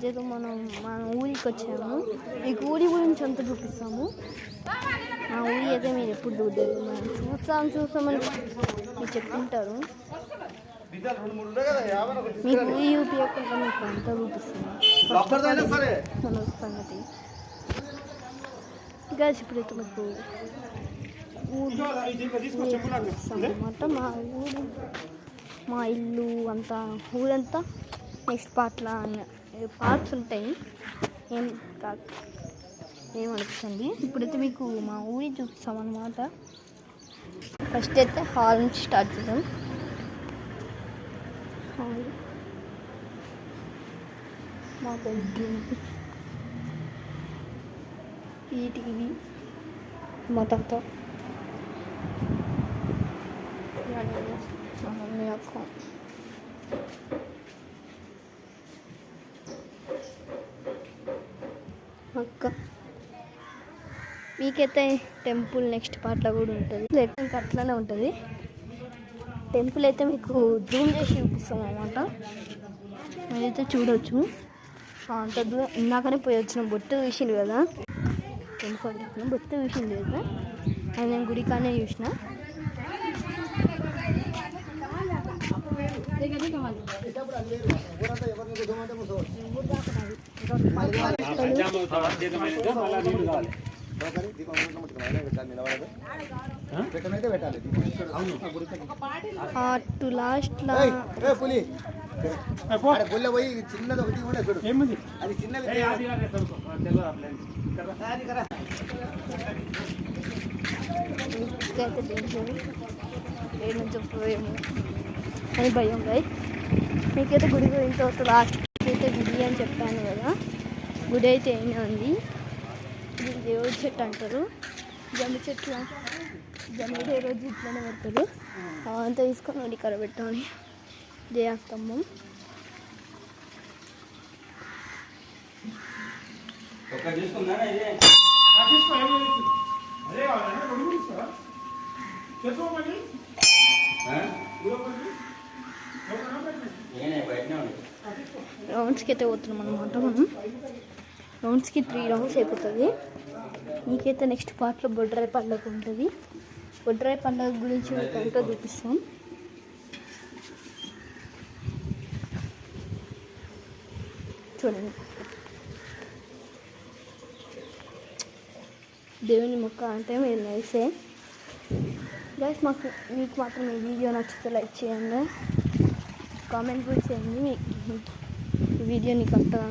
ఇదేదో మన ఊరికి వచ్చాము. మీకు ఊరి గురించి అంతా చూపిస్తాము. మా ఊరి అయితే మీరు ఎప్పుడు చూడలేదు. మనం చూస్తామని మీరు చెప్తుంటారు. మీకు ఊరి చూపించకుండా మీకు అంతా చూపిస్తాము మన సంగతి. ఇంకా ఇప్పుడైతే మీకు అన్నమాట మా ఇల్లు అంతా ఊరంతా నెక్స్ట్ పార్ట్లో పార్ట్స్ ఉంటాయి. ఏమనిపిస్తుంది. ఇప్పుడైతే మీకు మా ఊరి చూపిస్తాం అన్నమాట. ఫస్ట్ అయితే హాల్ నుంచి స్టార్ట్ చేద్దాం. హాల్ మా బెడ్రూమ్, ఈ టీవీ, మా తాత, మా మమ్మీ, అక్క, మీకైతే టెంపుల్ నెక్స్ట్ పార్ట్లో కూడా ఉంటుంది. ఇంకా అట్లానే ఉంటుంది. టెంపుల్ అయితే మీకు జూమ్ చేసి చూపిస్తాం అన్నమాట. మీరైతే చూడవచ్చు. అంత దూరం ఇందాకనే పోయి వచ్చిన బొట్టు చూసిండు కదా, టెంపుల్ బొట్టు చూసిండు కదా, అది నేను గుడికానే చూసిన. లాస్ట్ పోయి చిన్నది ఒకటి అది చిన్నది అని భయం గాయ్. మీకైతే గుడి గురించి లాస్ట్ అయితే గుడి అని చెప్పాను కదా, గుడి అయితే ఏమైనా ఉంది. ఇది దేవుడి చెట్టు అంటారు. జమ్మి చెట్లు జమ్మి రోజు ఇట్లనే పెడతారు. అంతా తీసుకొని వండి కర్ర పెట్టాలి. జయాస్తంభం రౌండ్స్కి అయితే పోతున్నాం అన్నమాట. మనం రౌండ్స్కి 3 రౌండ్స్ అయిపోతుంది. మీకైతే నెక్స్ట్ పార్ట్లో బొడ్రాయి పండుగ ఉంటుంది. బొడ్రాయి పండుగ గురించి మీకు అంతా చూపిస్తాం. చూడండి, దేవుని మొక్క అంటే మీరు నైసే గైస్. మీకు మాత్రం ఈ వీడియో నచ్చితే లైక్ చేయండి, కామెంట్ కూడా చేయండి. ఈ వీడియో నీకు అంతగా